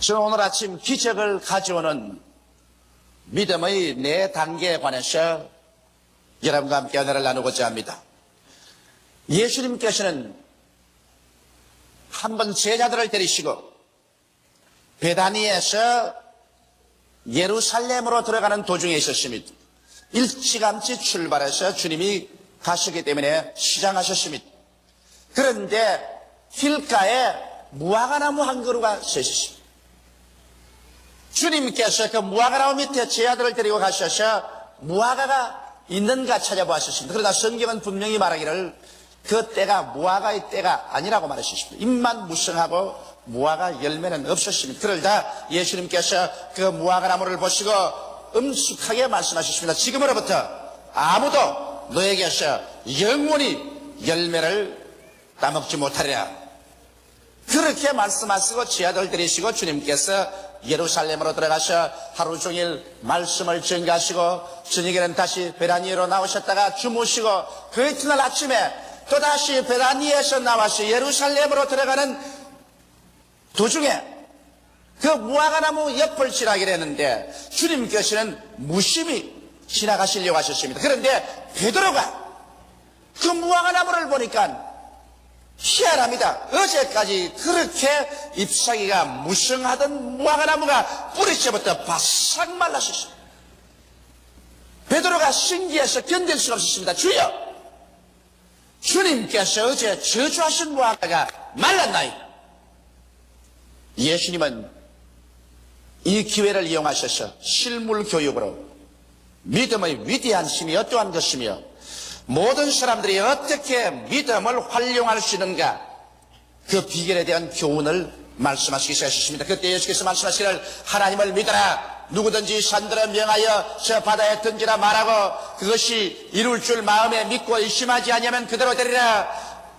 저는 오늘 아침 기적을 가져오는 믿음의 네 단계에 관해서 여러분과 함께 은혜를 나누고자 합니다. 예수님께서는 한 번 제자들을 데리시고 베다니에서 예루살렘으로 들어가는 도중에 있었습니다. 일찌감치 출발해서 주님이 가시기 때문에 시장하셨습니다. 그런데 길가에 무화과나무 한 그루가 서 있었습니다. 주님께서 그 무화과나무 밑에 제자들을 데리고 가셔서 무화과가 있는가 찾아보았습니다. 그러나 성경은 분명히 말하기를 그 때가 무화과의 때가 아니라고 말하셨습니다. 잎만 무성하고 무화과 열매는 없었습니다. 그러다 예수님께서 그 무화과나무를 보시고 엄숙하게 말씀하셨습니다. 지금으로부터 아무도 너에게서 영원히 열매를 따먹지 못하리라. 그렇게 말씀하시고 제자들 데리시고 주님께서 예루살렘으로 들어가서 하루 종일 말씀을 전가하시고 저녁에는 다시 베다니로 나오셨다가 주무시고 그 이튿날 아침에 또다시 베다니에서 나와서 예루살렘으로 들어가는 도중에 그 무화과나무 옆을 지나게 했는데 주님께서는 무심히 지나가시려고 하셨습니다. 그런데 베드로가 그 무화과나무를 보니까 희한합니다. 어제까지 그렇게 잎사귀가 무성하던 무화과나무가 뿌리채부터 바싹 말랐었어요. 베드로가 신기해서 견딜 수가 없었습니다. 주여, 주님께서 어제 저주하신 무화과가 말랐나이다. 예수님은 이 기회를 이용하셔서 실물 교육으로 믿음의 위대한 힘이 어떠한 것이며 모든 사람들이 어떻게 믿음을 활용할 수 있는가, 그 비결에 대한 교훈을 말씀하시기 시작하셨습니다. 그때 예수께서 말씀하시기를 하나님을 믿어라. 누구든지 산들을 명하여 저 바다에 던지라 말하고 그것이 이룰 줄 마음에 믿고 의심하지 아니하면 그대로 되리라.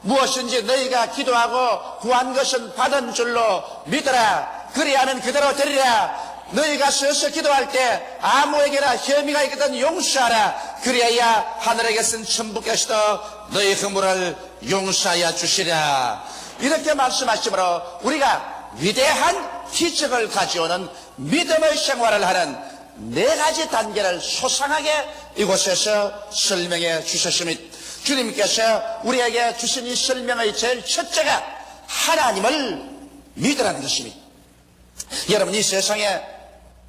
무엇인지 너희가 기도하고 구한 것은 받은 줄로 믿어라. 그리하면 그대로 되리라. 너희가 서서 기도할 때 아무에게나 혐의가 있거든 용서하라. 그리하여 하늘에게 쓴 천부께서도 너희 허물을 용서하여 주시리라. 이렇게 말씀하시므로 우리가 위대한 기적을 가져오는 믿음의 생활을 하는 네 가지 단계를 소상하게 이곳에서 설명해 주셨습니다. 주님께서 우리에게 주신 이 설명의 제일 첫째가 하나님을 믿으라는 것입니다. 여러분, 이 세상에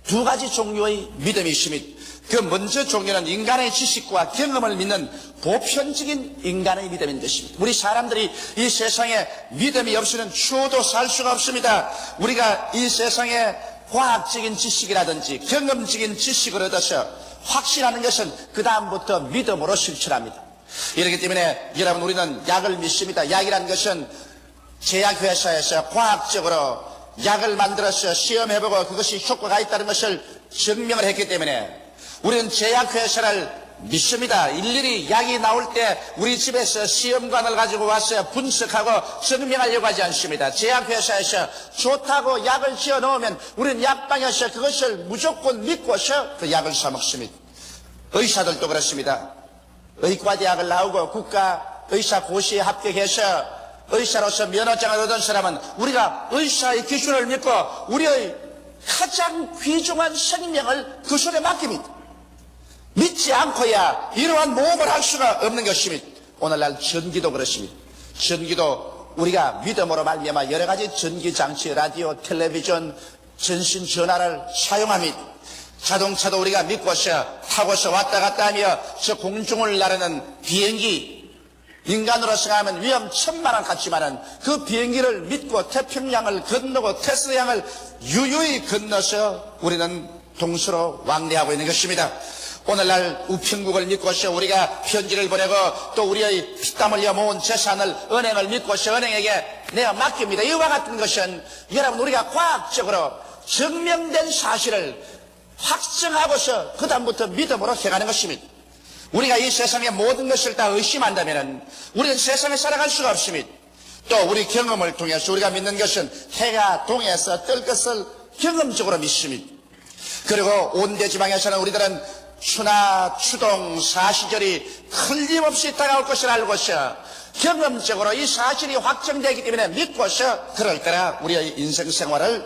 두 가지 종류의 믿음이 있습니다. 그 먼저 종류는 인간의 지식과 경험을 믿는 보편적인 인간의 믿음인 것입니다. 우리 사람들이 이 세상에 믿음이 없이는 추워도 살 수가 없습니다. 우리가 이 세상에 과학적인 지식이라든지 경험적인 지식을 얻어서 확신하는 것은 그 다음부터 믿음으로 실천합니다. 이렇기 때문에 여러분, 우리는 약을 믿습니다. 약이라는 것은 제약회사에서 과학적으로 약을 만들어서 시험해보고 그것이 효과가 있다는 것을 증명을 했기 때문에 우리는 제약회사를 믿습니다. 일일이 약이 나올 때 우리 집에서 시험관을 가지고 와서 분석하고 증명하려고 하지 않습니다. 제약회사에서 좋다고 약을 지어 넣으면 우리는 약방에서 그것을 무조건 믿고서 그 약을 사 먹습니다. 의사들도 그렇습니다. 의과대학을 나오고 국가의사고시에 합격해서 의사로서 면허장을 얻은 사람은 우리가 의사의 기준을 믿고 우리의 가장 귀중한 생명을 그 손에 맡깁니다. 믿지 않고야 이러한 모험을 할 수가 없는 것입니다. 오늘날 전기도 그렇습니다. 전기도 우리가 믿음으로 말미암아 여러 가지 전기장치, 라디오, 텔레비전, 전신전화를 사용합니다. 자동차도 우리가 믿고서 타고서 왔다 갔다 하며 저 공중을 나르는 비행기, 인간으로서 하면 위험천만한 같지만은 그 비행기를 믿고 태평양을 건너고 태스양을 유유히 건너서 우리는 동서로 왕래하고 있는 것입니다. 오늘날 우편국을 믿고서 우리가 편지를 보내고 또 우리의 피땀 흘려 모은 재산을 은행을 믿고서 은행에게 내가 맡깁니다. 이와 같은 것은 여러분, 우리가 과학적으로 증명된 사실을 확증하고서 그 다음부터 믿음으로 해가는 것입니다. 우리가 이 세상의 모든 것을 다 의심한다면 우리는 세상에 살아갈 수가 없습니다. 또 우리 경험을 통해서 우리가 믿는 것은 해가 동해서 뜰 것을 경험적으로 믿습니다. 그리고 온대지방에서는 우리들은 추나 추동 사시절이 틀림없이 다가올 것을 알고서 경험적으로 이 사실이 확정되기 때문에 믿고서 그럴 때라 우리의 인생 생활을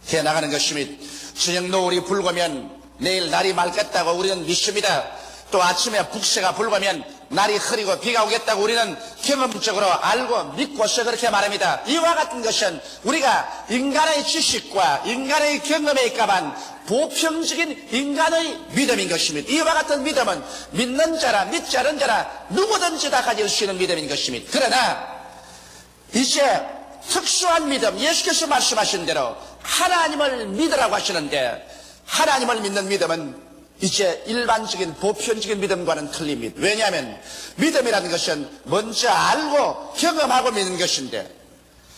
해나가는 것입니다. 저녁 노을이 붉으면 내일 날이 맑겠다고 우리는 믿습니다. 또 아침에 북새가 붉으면 날이 흐리고 비가 오겠다고 우리는 경험적으로 알고 믿고서 그렇게 말합니다. 이와 같은 것은 우리가 인간의 지식과 인간의 경험에 있가만 보편적인 인간의 믿음인 것입니다. 이와 같은 믿음은 믿는 자라 믿지 않은 자라 누구든지 다 가질 수 있는 믿음인 것입니다. 그러나 이제 특수한 믿음, 예수께서 말씀하신 대로 하나님을 믿으라고 하시는데, 하나님을 믿는 믿음은 이제 일반적인 보편적인 믿음과는 틀립니다. 왜냐하면 믿음이라는 것은 먼저 알고 경험하고 믿는 것인데,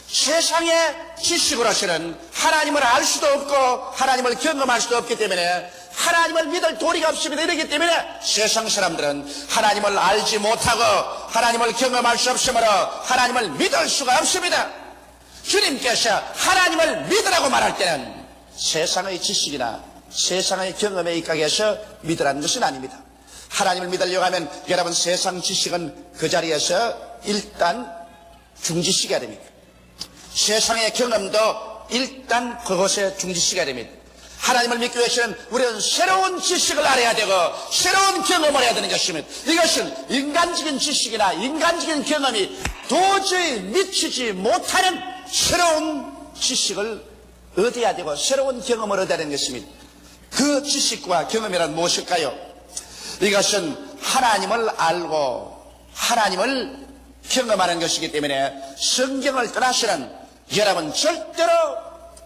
세상의 지식으로서는 하나님을 알 수도 없고 하나님을 경험할 수도 없기 때문에 하나님을 믿을 도리가 없습니다. 이렇기 때문에 세상 사람들은 하나님을 알지 못하고 하나님을 경험할 수 없으므로 하나님을 믿을 수가 없습니다. 주님께서 하나님을 믿으라고 말할 때는 세상의 지식이나 세상의 경험에 입각해서 믿으라는 것은 아닙니다. 하나님을 믿으려고 하면 여러분 세상 지식은 그 자리에서 일단 중지시켜야 됩니다. 세상의 경험도 일단 그것에 중지시켜야 됩니다. 하나님을 믿기 위해서는 우리는 새로운 지식을 알아야 되고 새로운 경험을 해야 되는 것입니다. 이것은 인간적인 지식이나 인간적인 경험이 도저히 미치지 못하는 새로운 지식을 얻어야 되고 새로운 경험을 얻어야 되는 것입니다. 그 지식과 경험이란 무엇일까요? 이것은 하나님을 알고 하나님을 경험하는 것이기 때문에 성경을 떠나서는 여러분 절대로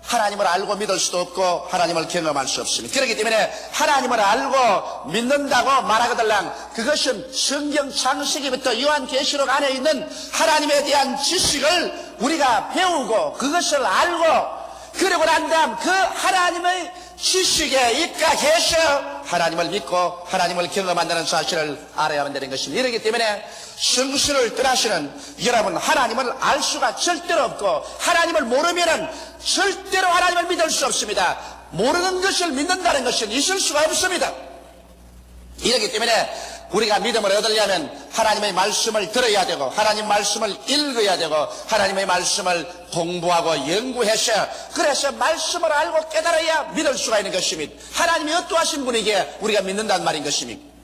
하나님을 알고 믿을 수도 없고 하나님을 경험할 수 없습니다. 그렇기 때문에 하나님을 알고 믿는다고 말하거들랑 그것은 성경 창세기부터 요한계시록 안에 있는 하나님에 대한 지식을 우리가 배우고 그것을 알고 그러고 난 다음 그 하나님의 지식에 입각해서 하나님을 믿고 하나님을 경험한다는 사실을 알아야만 되는 것입니다. 이렇기 때문에 성수를 떠나시는 여러분 하나님을 알 수가 절대로 없고 하나님을 모르면은 절대로 하나님을 믿을 수 없습니다. 모르는 것을 믿는다는 것은 있을 수가 없습니다. 이렇기 때문에 우리가 믿음을 얻으려면 하나님의 말씀을 들어야 되고 하나님 말씀을 읽어야 되고 하나님의 말씀을 공부하고 연구해서 그래서 말씀을 알고 깨달아야 믿을 수가 있는 것입니다. 하나님이 어떠하신 분에게 우리가 믿는다는 말인 것입니다.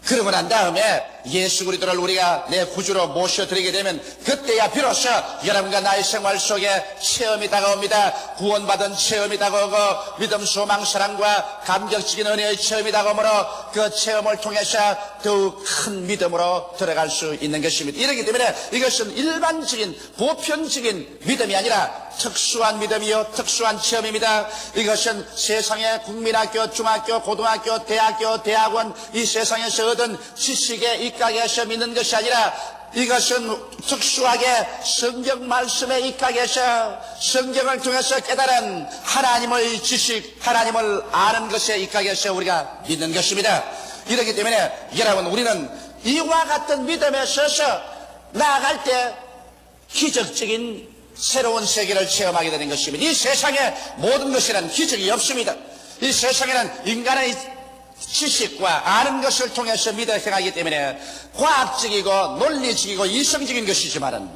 그러고 난 다음에 예수 그리스도를 우리가 내 구주로 모셔드리게 되면 그때야 비로소 여러분과 나의 생활 속에 체험이 다가옵니다. 구원받은 체험이 다가오고 믿음, 소망, 사랑과 감격적인 은혜의 체험이 다가오므로 그 체험을 통해서 더욱 큰 믿음으로 들어갈 수 있는 것입니다. 이렇기 때문에 이것은 일반적인 보편적인 믿음이 아니라 특수한 믿음이요 특수한 체험입니다. 이것은 세상의 국민학교, 중학교, 고등학교, 대학교, 대학원 이 세상에서 얻은 지식에 입각해서 믿는 것이 아니라 이것은 특수하게 성경 말씀에 입각해서 성경을 통해서 깨달은 하나님의 지식, 하나님을 아는 것에 입각해서 우리가 믿는 것입니다. 이렇기 때문에 여러분 우리는 이와 같은 믿음에 서서 나아갈 때 기적적인 새로운 세계를 체험하게 되는 것입니다. 이 세상에 모든 것이란 기적이 없습니다. 이 세상에는 인간의 지식과 아는 것을 통해서 믿어 행하기 때문에 과학적이고 논리적이고 이성적인 것이지만은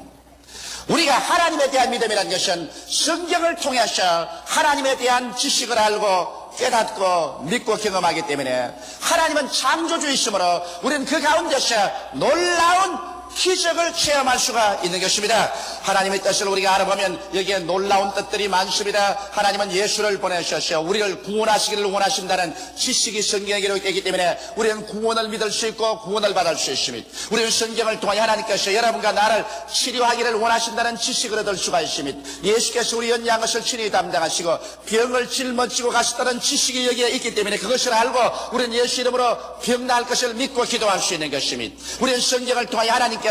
우리가 하나님에 대한 믿음이라는 것은 성경을 통해서 하나님에 대한 지식을 알고 깨닫고 믿고 경험하기 때문에 하나님은 창조주이시므로 우리는 그 가운데서 놀라운 기적을 체험할 수가 있는 것입니다. 하나님의 뜻을 우리가 알아보면 여기에 놀라운 뜻들이 많습니다. 하나님은 예수를 보내셔서 우리를 구원하시기를 원하신다는 지식이 성경에 기록되기 때문에 우리는 구원을 믿을 수 있고 구원을 받을 수 있습니다. 우리는 성경을 통해 하나님께서 여러분과 나를 치료하기를 원하신다는 지식을 얻을 수가 있습니다. 예수께서 우리 연약한 것을 친히 담당하시고 병을 짊어지고 가셨다는 지식이 여기에 있기 때문에 그것을 알고 우리는 예수 이름으로 병 나을 것을 믿고 기도할 수 있는 것입니다. 우리는 성경을 통해 하나님께서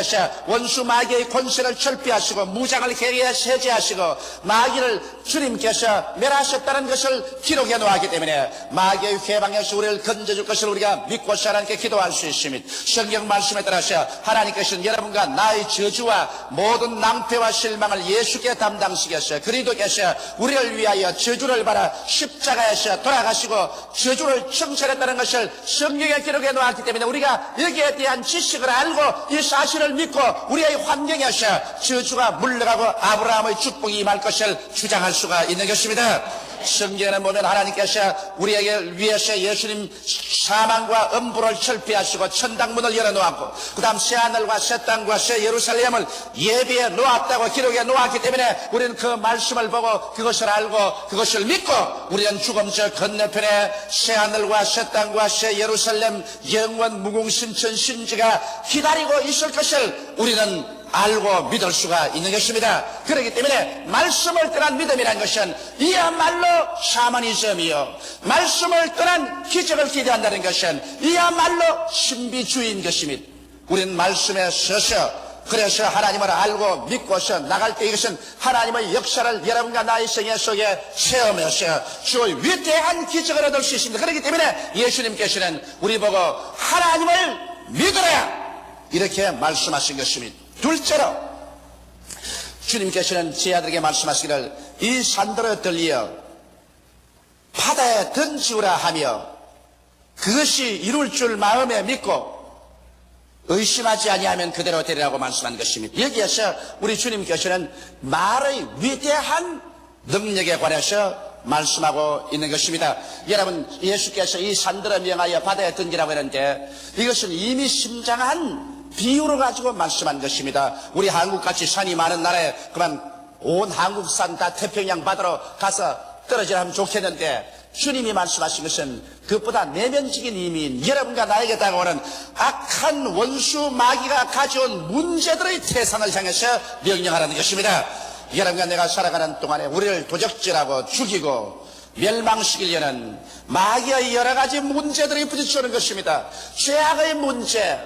원수 마귀의 권세를 철폐하시고 무장을 해제하시고 마귀를 주님께서 멸하셨다는 것을 기록해 놓았기 때문에 마귀의 회방에서 우리를 건져줄 것을 우리가 믿고 하나님께 기도할 수 있습니다. 성경 말씀에 따라서 하나님께서는 여러분과 나의 저주와 모든 낭패와 실망을 예수께 담당시켰어요. 그리스도께서 우리를 위하여 저주를 받아 십자가에서 돌아가시고 저주를 청산했다는 것을 성경에 기록해 놓았기 때문에 우리가 여기에 대한 지식을 알고 이 사실 자신을 믿고 우리의 환경에서 저주가 물러가고 아브라함의 축복이 임할 것을 주장할 수가 있는 것입니다. 성경에 보면 하나님께서 우리에게 위해서 예수님 사망과 음부를 철폐하시고 천당문을 열어놓았고 그 다음 새하늘과 새 땅과 새 예루살렘을 예비해 놓았다고 기록해 놓았기 때문에 우리는 그 말씀을 보고 그것을 알고 그것을 믿고 우리는 죽음 저 건너편에 새하늘과 새 땅과 새 예루살렘 영원 무궁신천 신지가 기다리고 있을 것을 우리는 알고 믿을 수가 있는 것입니다. 그렇기 때문에 말씀을 떠난 믿음이라는 것은 이야말로 샤머니즘이요, 말씀을 떠난 기적을 기대한다는 것은 이야말로 신비주의인 것입니다. 우리는 말씀에 서서 그래서 하나님을 알고 믿고서 나갈 때 이것은 하나님의 역사를 여러분과 나의 생애 속에 체험해서 주의 위대한 기적을 얻을 수 있습니다. 그렇기 때문에 예수님께서는 우리 보고 하나님을 믿으라 이렇게 말씀하신 것입니다. 둘째로 주님께서는 제 아들에게 말씀하시기를 이 산들을 들리어 바다에 던지우라 하며 그것이 이룰 줄 마음에 믿고 의심하지 아니하면 그대로 되리라고 말씀한 것입니다. 여기에서 우리 주님께서는 말의 위대한 능력에 관해서 말씀하고 있는 것입니다. 여러분, 예수께서 이 산들을 명하여 바다에 던지라고 했는데 이것은 이미 심장한 비유를 가지고 말씀한 것입니다. 우리 한국같이 산이 많은 나라에 그만 온 한국산 다 태평양 바다로 가서 떨어지라 하면 좋겠는데 주님이 말씀하신 것은 그것보다 내면적인 의미인 여러분과 나에게 다가오는 악한 원수 마귀가 가져온 문제들의 태산을 향해서 명령하라는 것입니다. 여러분과 내가 살아가는 동안에 우리를 도적질하고 죽이고 멸망시키려는 마귀의 여러 가지 문제들이 부딪히는 것입니다. 죄악의 문제,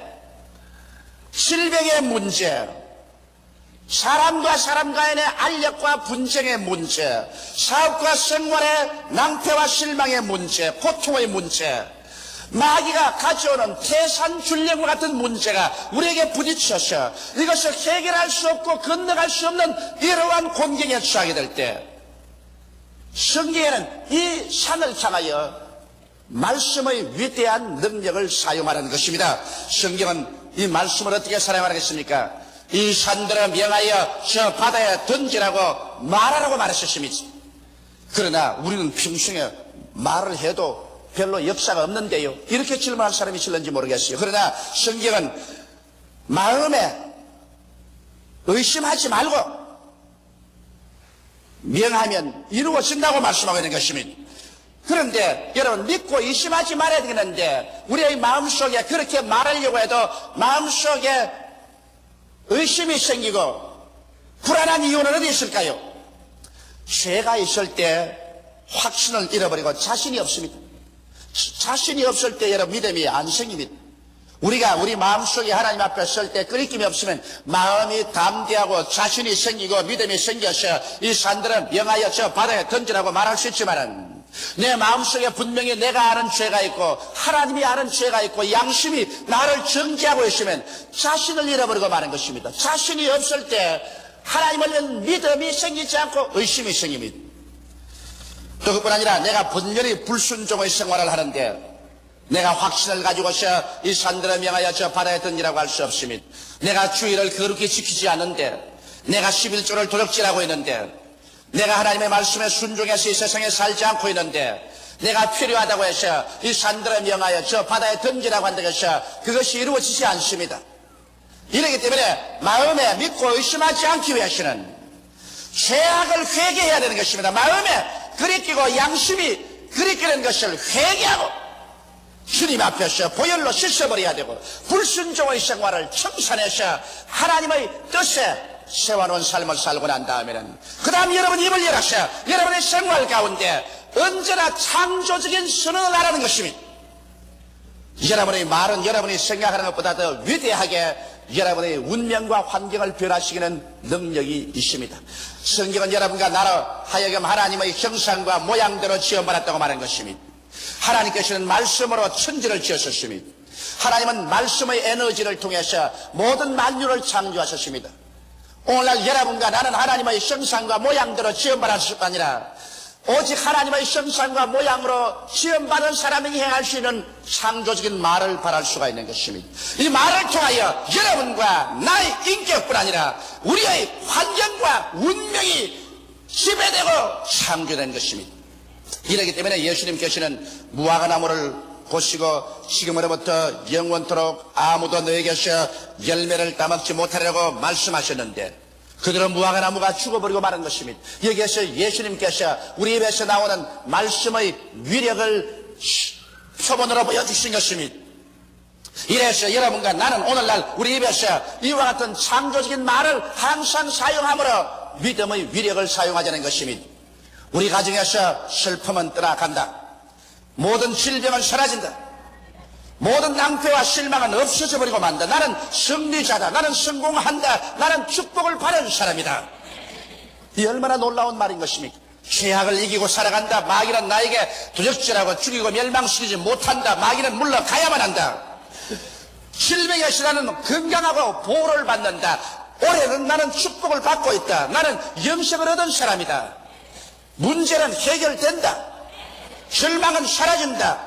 질병의 문제, 사람과 사람 간의 알력과 분쟁의 문제, 사업과 생활의 낭패와 실망의 문제, 고통의 문제, 마귀가 가져오는 태산줄령과 같은 문제가 우리에게 부딪혀서 이것을 해결할 수 없고 건너갈 수 없는 이러한 곤경에 처하게 될 때 성경에는 이 산을 향하여 말씀의 위대한 능력을 사용하는 것입니다. 성경은 이 말씀을 어떻게 사용하겠습니까? 이 산들을 명하여 저 바다에 던지라고 말하라고 말하셨습니다. 그러나 우리는 평생에 말을 해도 별로 역사가 없는데요, 이렇게 질문할 사람이 있을는지 모르겠어요. 그러나 성경은 마음에 의심하지 말고 명하면 이루어진다고 말씀하고 있는 것입니다. 그런데 여러분, 믿고 의심하지 말아야 되는데 우리의 마음속에 그렇게 말하려고 해도 마음속에 의심이 생기고 불안한 이유는 어디 있을까요? 죄가 있을 때 확신을 잃어버리고 자신이 없습니다. 자신이 없을 때 여러분 믿음이 안 생깁니다. 우리가 우리 마음속에 하나님 앞에 설 때 끓이김이 없으면 마음이 담대하고 자신이 생기고 믿음이 생겨서 이 산들은 명하여 저 바다에 던지라고 말할 수 있지만은 내 마음속에 분명히 내가 아는 죄가 있고 하나님이 아는 죄가 있고 양심이 나를 정죄하고 있으면 자신을 잃어버리고 마는 것입니다. 자신이 없을 때 하나님을 믿음이 생기지 않고 의심이 생깁니다. 또 그뿐 아니라 내가 분명히 불순종의 생활을 하는데 내가 확신을 가지고서 이 산들을 명하여 저 바다에 던지라고 할 수 없습니다. 내가 주의를 거룩히 지키지 않는데, 내가 11조를 도적질하고 있는데, 내가 하나님의 말씀에 순종해서 이 세상에 살지 않고 있는데, 내가 필요하다고 해서 이 산들을 명하여 저 바다에 던지라고 한다고 해서 그것이 이루어지지 않습니다. 이러기 때문에 마음에 믿고 의심하지 않기 위해서는 죄악을 회개해야 되는 것입니다. 마음에 그리끼고 양심이 그리끼는 것을 회개하고 주님 앞에서 보혈로 씻어버려야 되고 불순종의 생활을 청산해서 하나님의 뜻에 세워놓은 삶을 살고 난 다음에는 그 다음 여러분 입을 열어서 여러분의 생활 가운데 언제나 창조적인 선언을 하라는 것입니다. 여러분의 말은 여러분이 생각하는 것보다 더 위대하게 여러분의 운명과 환경을 변화시키는 능력이 있습니다. 성경은 여러분과 나로 하여금 하나님의 형상과 모양대로 지어받았다고 말한 것입니다. 하나님께서는 말씀으로 천지를 지으셨습니다. 하나님은 말씀의 에너지를 통해서 모든 만유를 창조하셨습니다. 오늘날 여러분과 나는 하나님의 형상과 모양대로 지어받았을 뿐 아니라 오직 하나님의 형상과 모양으로 지음받은 사람이 행할 수 있는 창조적인 말을 발할 수가 있는 것입니다. 이 말을 통하여 여러분과 나의 인격뿐 아니라 우리의 환경과 운명이 지배되고 창조된 것입니다. 이렇기 때문에 예수님께서는 무화과나무를 보시고 지금으로부터 영원토록 아무도 너에게서 열매를 따먹지 못하려고 말씀하셨는데 그들은 무화과나무가 죽어버리고 마는 것입니다. 여기에서 예수님께서 우리 입에서 나오는 말씀의 위력을 표본으로 보여주신 것입니다. 이래서 여러분과 나는 오늘날 우리 입에서 이와 같은 창조적인 말을 항상 사용함으로 믿음의 위력을 사용하자는 것입니다. 우리 가정에서 슬픔은 떠나간다. 모든 질병은 사라진다. 모든 낭패와 실망은 없어져 버리고 만다. 나는 승리자다. 나는 성공한다. 나는 축복을 받은 사람이다. 이 얼마나 놀라운 말인 것입니까? 죄악을 이기고 살아간다. 마귀는 나에게 도적질하고 죽이고 멸망시키지 못한다. 마귀는 물러가야만 한다. 질병에서 나는 건강하고 보호를 받는다. 올해는 나는 축복을 받고 있다. 나는 영생을 얻은 사람이다. 문제는 해결된다. 절망은 사라진다.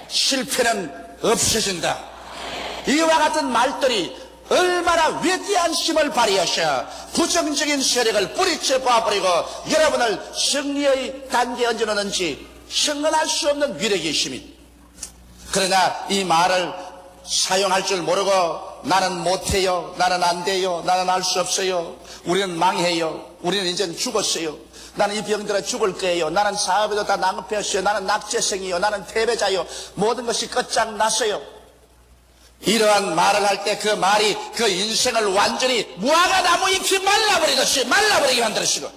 실패는 없어진다. 이와 같은 말들이 얼마나 위대한 힘을 발휘하셔 부정적인 세력을 뿌리쳐 봐버리고 여러분을 승리의 단계에 얹어놓는지 형언할 수 없는 위력이 있습니다. 그러나 이 말을 사용할 줄 모르고 나는 못해요, 나는 안 돼요, 나는 할 수 없어요, 우리는 망해요, 우리는 이젠 죽었어요, 나는 이 병들어 죽을 거예요, 나는 사업에도 다 낭패였어요, 나는 낙제생이요, 나는 패배자요, 모든 것이 끝장났어요. 이러한 말을 할 때 그 말이 그 인생을 완전히 무화과나무 잎이 말라버리듯이 말라버리게 만들어주고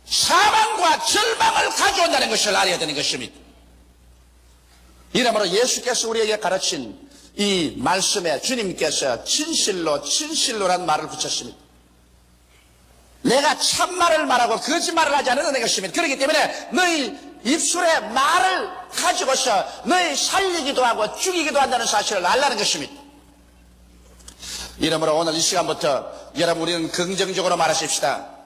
사망과 절망을 가져온다는 것을 알아야 되는 것입니다. 이러므로 예수께서 우리에게 가르친 이 말씀에 주님께서 진실로란 말을 붙였습니다. 내가 참말을 말하고 거짓말을 하지 않는 것입니다. 그렇기 때문에 너희 입술에 말을 가지고서 너희 살리기도 하고 죽이기도 한다는 사실을 알라는 것입니다. 이러므로 오늘 이 시간부터 여러분 우리는 긍정적으로 말하십시다.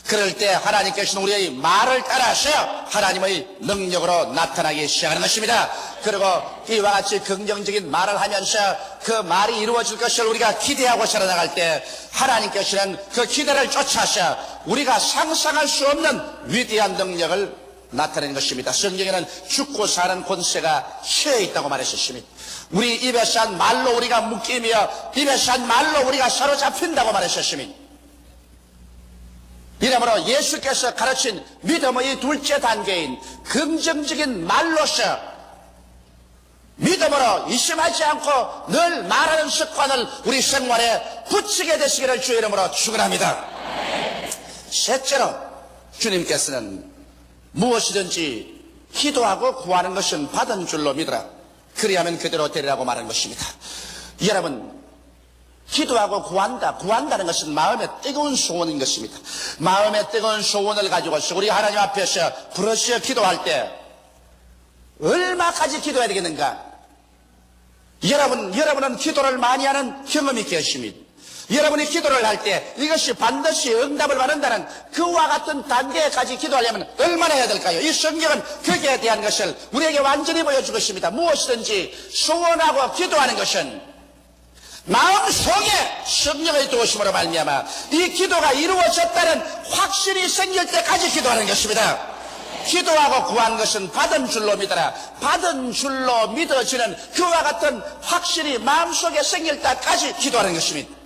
그럴 때 하나님께서는 우리의 말을 따라서 하나님의 능력으로 나타나기 시작하는 것입니다. 그리고 이와 같이 긍정적인 말을 하면서 그 말이 이루어질 것을 우리가 기대하고 살아나갈 때 하나님께서는 그 기대를 쫓아서 우리가 상상할 수 없는 위대한 능력을 나타내는 것입니다. 성경에는 죽고 사는 권세가 혀에 있다고 말했었습니다. 우리 입에서 한 말로 우리가 묶이며 입에서 한 말로 우리가 사로잡힌다고 말했었습니다. 이러므로 예수께서 가르친 믿음의 둘째 단계인 긍정적인 말로서 믿음으로 의심하지 않고 늘 말하는 습관을 우리 생활에 붙이게 되시기를 주의 이름으로 축원합니다. 셋째로 주님께서는 무엇이든지 기도하고 구하는 것은 받은 줄로 믿으라. 그리하면 그대로 되리라고 말하는 것입니다. 여러분, 기도하고 구한다는 것은 마음의 뜨거운 소원인 것입니다. 마음의 뜨거운 소원을 가지고서 우리 하나님 앞에서 부르짖어 기도할 때 얼마까지 기도해야 되겠는가? 여러분은 기도를 많이 하는 경험이 계십니다. 여러분이 기도를 할 때 이것이 반드시 응답을 받는다는 그와 같은 단계까지 기도하려면 얼마나 해야 될까요? 이 성경은 거기에 대한 것을 우리에게 완전히 보여주고 있습니다. 무엇이든지 소원하고 기도하는 것은 마음속에 성령의 도우심으로 말미암아 이 기도가 이루어졌다는 확신이 생길 때까지 기도하는 것입니다. 기도하고 구한 것은 받은 줄로 믿어라. 받은 줄로 믿어지는 그와 같은 확신이 마음속에 생길 때까지 기도하는 것입니다.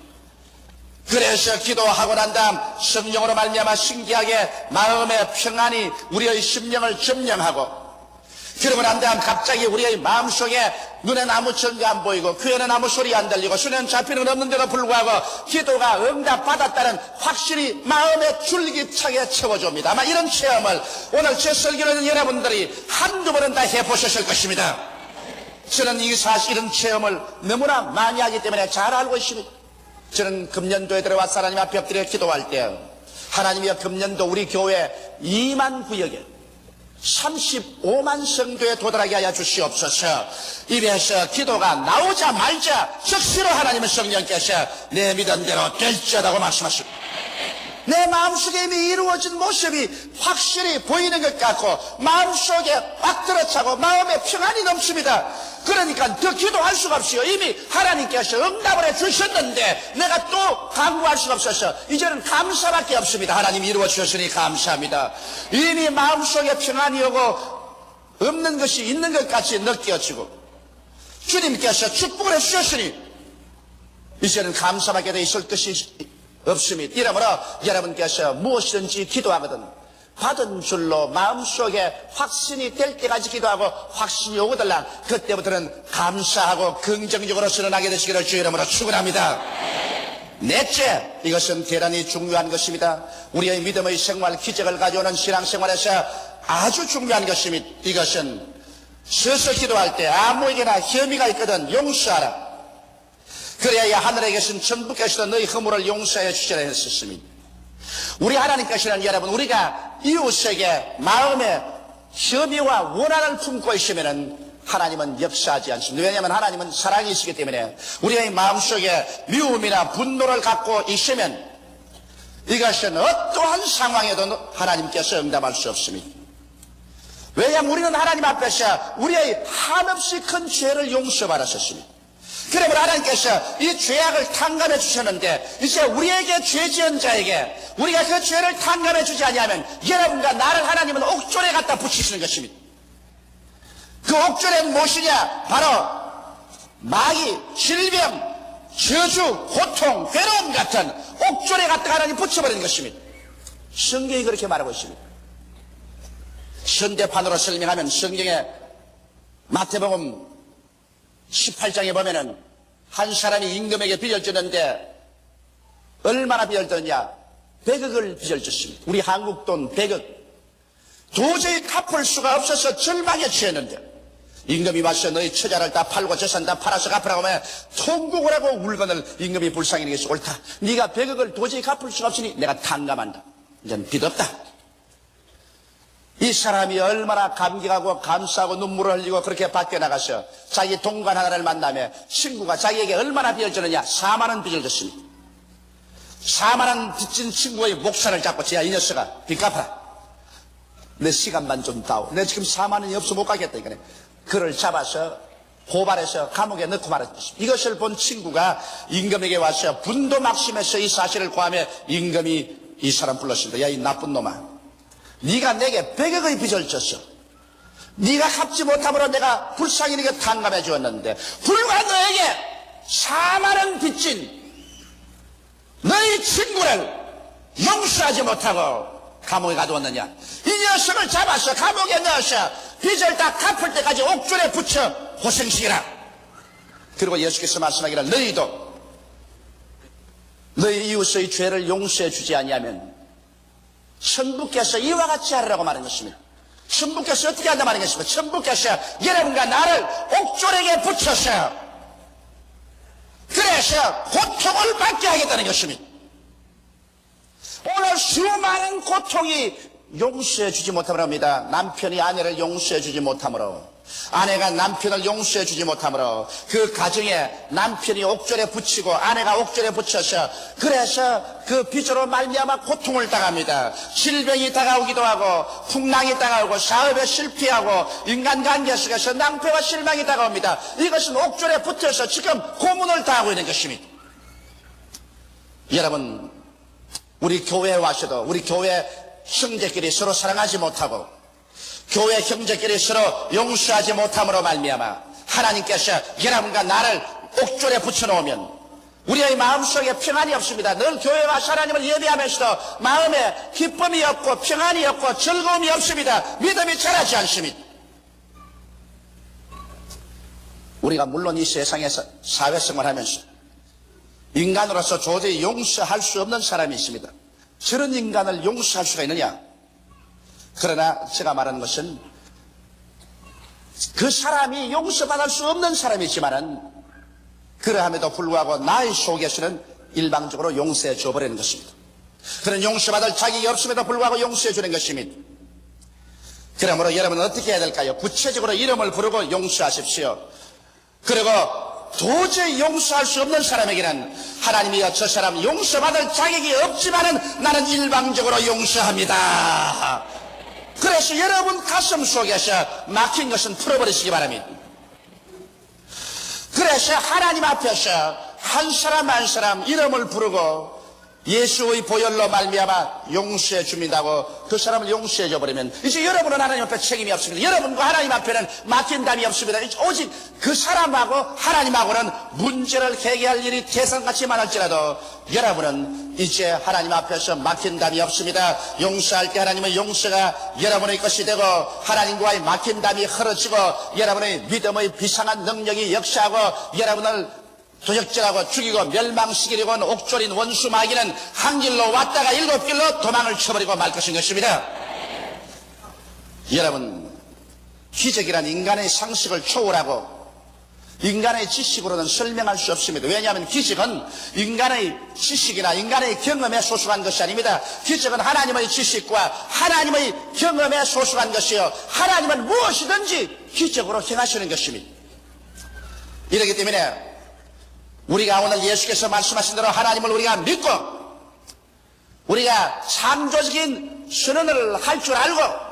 그래서 기도하고 난 다음 성령으로 말미암아 신기하게 마음의 평안이 우리의 심령을 점령하고 그러고 난 다음 갑자기 우리의 마음속에 눈에 아무 증거 안 보이고 귀에는 아무 소리 안 들리고 손에는 잡히는 없는데도 불구하고 기도가 응답받았다는 확실히 마음에 줄기차게 채워줍니다. 아마 이런 체험을 오늘 제 설교는 여러분들이 한두 번은 다 해보셨을 것입니다. 저는 이 사실 이런 체험을 너무나 많이 하기 때문에 잘 알고 있습니다. 저는 금년도에 들어와서 하나님 앞에 엎드려 기도할 때 하나님이 금년도 우리 교회 2만 구역에 35만 성도에 도달하게 하여 주시옵소서. 입에서 기도가 나오자마자 즉시로 하나님의 성령께서 내 믿은 대로 될지어다고 말씀하십니다. 내 마음속에 이미 이루어진 모습이 확실히 보이는 것 같고 마음속에 꽉 들어차고 마음에 평안이 넘칩니다. 그러니까 더 기도할 수가 없어요. 이미 하나님께서 응답을 해주셨는데 내가 또 강구할 수가 없어서 이제는 감사밖에 없습니다. 하나님이 이루어주셨으니 감사합니다. 이미 마음속에 평안이 오고 없는 것이 있는 것 같이 느껴지고 주님께서 축복을 해주셨으니 이제는 감사밖에 더 있을 것이 없습니다. 이러므로 여러분께서 무엇이든지 기도하거든 받은 줄로 마음속에 확신이 될 때까지 기도하고 확신이 오거들랑 그때부터는 감사하고 긍정적으로 선언하게 되시기를 주의 이름으로 축원합니다. 넷째, 이것은 대단히 중요한 것입니다. 우리의 믿음의 생활, 기적을 가져오는 신앙생활에서 아주 중요한 것입니다. 이것은 서서 기도할 때 아무에게나 혐의가 있거든 용서하라. 그래야 하늘에 계신 천부께서도 너희 허물을 용서해 주시라 했었습니다. 우리 하나님께서는 여러분 우리가 이웃에게 마음에 혐의와 원한을 품고 있으면 하나님은 역사하지 않습니다. 왜냐하면 하나님은 사랑이시기 때문에 우리의 마음속에 미움이나 분노를 갖고 있으면 이것은 어떠한 상황에도 하나님께서 응답할 수 없습니다. 왜냐하면 우리는 하나님 앞에서 우리의 한없이 큰 죄를 용서받았었습니다. 그러므로 하나님께서 이 죄악을 탕감해 주셨는데 이제 우리에게 죄 지은 자에게 우리가 그 죄를 탕감해 주지 아니하면 여러분과 나를 하나님은 옥졸에 갖다 붙이시는 것입니다. 그 옥졸은 무엇이냐? 바로 마귀, 질병, 저주, 고통, 괴로움 같은 옥졸에 갖다 하나님 붙여버리는 것입니다. 성경이 그렇게 말하고 있습니다. 현대판으로 설명하면 성경에 마태복음 18장에 보면은 한 사람이 임금에게 빚을 졌는데 얼마나 빚을 졌냐? 100억을 빚을 졌습니다. 우리 한국 돈 100억. 도저히 갚을 수가 없어서 절망에 취했는데 임금이 와서 너희 처자를 다 팔고 재산 다 팔아서 갚으라고 하면 통곡을 하고 울거늘 임금이 불쌍히 여기서 옳다. 네가 100억을 도저히 갚을 수가 없으니 내가 탕감한다. 이제는 빚 없다. 이 사람이 얼마나 감격하고 감사하고 눈물을 흘리고 그렇게 밖에 나가서 자기 동관 하나를 만나며 친구가 자기에게 얼마나 빚을 졌느냐? 4만 원 빚을 졌습니다. 4만 원 빚진 친구의 목살을 잡고 야 이 녀석아 빚 갚아라. 내 시간만 좀 다오. 내 지금 4만 원이 없어 못 가겠다. 이거네. 그를 잡아서 고발해서 감옥에 넣고 말았습니다. 이것을 본 친구가 임금에게 와서 분도막심에서 이 사실을 고하며 임금이 이 사람 불렀습니다. 야 이 나쁜 놈아, 네가 내게 100억의 빚을 졌어. 네가 갚지 못함으로 내가 불쌍히 네게 탕감해 주었는데 불과 너에게 4만 원 빚진 너희 친구를 용서하지 못하고 감옥에 가두었느냐? 이 녀석을 잡아서 감옥에 넣어서 빚을 다 갚을 때까지 옥졸에 붙여 고생시키라. 그리고 예수께서 말씀하기를 너희도 너희 이웃의 죄를 용서해 주지 아니하면 천부께서 이와 같이 하라고 말하는 것입니다. 천부께서 어떻게 한다 말하는 것입니다. 천부께서 여러분과 나를 옥졸에게 붙여서 그래서 고통을 받게 하겠다는 것입니다. 오늘 수많은 고통이 용서해 주지 못함으로 합니다. 남편이 아내를 용서해 주지 못함으로, 아내가 남편을 용서해 주지 못함으로 그 가정에 남편이 옥졸에 붙이고 아내가 옥졸에 붙여서 그래서 그 빚으로 말미암아 고통을 당합니다. 질병이 다가오기도 하고 풍랑이 다가오고 사업에 실패하고 인간관계 속에서 낭패와 실망이 다가옵니다. 이것은 옥졸에 붙어서 지금 고문을 당하고 있는 것입니다. 여러분, 우리 교회에 와서도 우리 교회 형제끼리 서로 사랑하지 못하고 교회 형제끼리 서로 용서하지 못함으로 말미암아 하나님께서 여러분과 나를 옥졸에 붙여놓으면 우리의 마음속에 평안이 없습니다. 늘 교회 와서 하나님을 예배하면서도 마음에 기쁨이 없고 평안이 없고 즐거움이 없습니다. 믿음이 자라지 않습니다. 우리가 물론 이 세상에서 사회생활하면서 인간으로서 도저히 용서할 수 없는 사람이 있습니다. 저런 인간을 용서할 수가 있느냐? 그러나 제가 말하는 것은 그 사람이 용서받을 수 없는 사람이지만은 그러함에도 불구하고 나의 속에서는 일방적으로 용서해 줘버리는 것입니다. 그런 용서받을 자격이 없음에도 불구하고 용서해 주는 것입니다. 그러므로 여러분은 어떻게 해야 될까요? 구체적으로 이름을 부르고 용서하십시오. 그리고 도저히 용서할 수 없는 사람에게는 하나님이여 저 사람 용서받을 자격이 없지만은 나는 일방적으로 용서합니다. 그래서 여러분 가슴 속에서 막힌 것은 풀어버리시기 바랍니다. 그래서 하나님 앞에서 한 사람 한 사람 이름을 부르고 예수의 보혈로 말미암아 용서해 줍니다고 그 사람을 용서해 줘버리면 이제 여러분은 하나님 앞에 책임이 없습니다. 여러분과 하나님 앞에는 맡긴 담이 없습니다. 오직 그 사람하고 하나님하고는 문제를 해결할 일이 태산같이 많을지라도 여러분은 이제 하나님 앞에서 맡긴 담이 없습니다. 용서할 때 하나님의 용서가 여러분의 것이 되고 하나님과의 맡긴 담이 흐려지고 여러분의 믿음의 비상한 능력이 역사하고 여러분을 도적질하고 죽이고 멸망시키려고 하는 옥졸인 원수 마귀는 한 길로 왔다가 7길로 도망을 쳐버리고 말 것인 것입니다. 여러분, 기적이란 인간의 상식을 초월하고 인간의 지식으로는 설명할 수 없습니다. 왜냐하면 기적은 인간의 지식이나 인간의 경험에 소속한 것이 아닙니다. 기적은 하나님의 지식과 하나님의 경험에 소속한 것이요 하나님은 무엇이든지 기적으로 행하시는 것입니다. 이렇기 때문에 우리가 오늘 예수께서 말씀하신 대로 하나님을 우리가 믿고 우리가 창조적인 선언을 할 줄 알고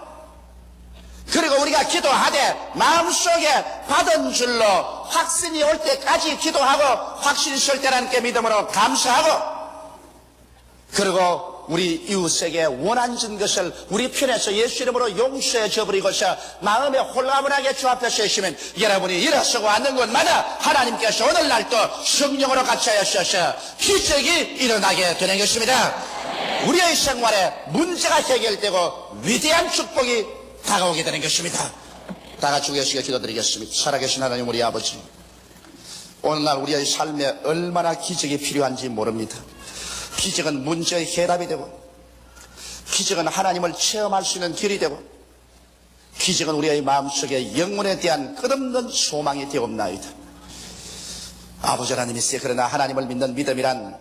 그리고 우리가 기도하되 마음속에 받은 줄로 확신이 올 때까지 기도하고 확신이 설 때라는 게 믿음으로 감사하고 그리고 우리 이웃에게 원한진 것을 우리 편에서 예수 이름으로 용서해 줘버리고서 마음에 홀가분하게 주 앞에 서시면 여러분이 일어서고 앉는 곳마다 하나님께서 오늘날도 성령으로 같이 하셔서 기적이 일어나게 되는 것입니다. 우리의 생활에 문제가 해결되고 위대한 축복이 다가오게 되는 것입니다. 다 같이 계시게 기도드리겠습니다. 살아계신 하나님 우리 아버지, 오늘날 우리의 삶에 얼마나 기적이 필요한지 모릅니다. 기적은 문제의 해답이 되고 기적은 하나님을 체험할 수 있는 길이 되고 기적은 우리의 마음속에 영혼에 대한 끝없는 소망이 되옵나이다. 아버지 하나님이시여, 그러나 하나님을 믿는 믿음이란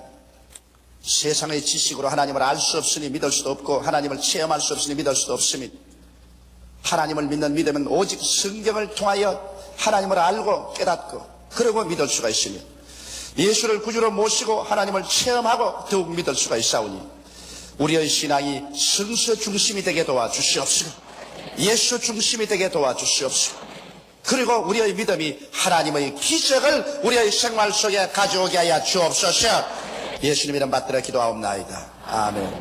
세상의 지식으로 하나님을 알 수 없으니 믿을 수도 없고 하나님을 체험할 수 없으니 믿을 수도 없습니다. 하나님을 믿는 믿음은 오직 성경을 통하여 하나님을 알고 깨닫고 그러고 믿을 수가 있으며 예수를 구주로 모시고 하나님을 체험하고 더욱 믿을 수가 있사오니 우리의 신앙이 성서 중심이 되게 도와주시옵시고 예수 중심이 되게 도와주시옵시고 그리고 우리의 믿음이 하나님의 기적을 우리의 생활 속에 가져오게 하여 주옵소서. 예수님 이름 받들어 기도하옵나이다. 아멘.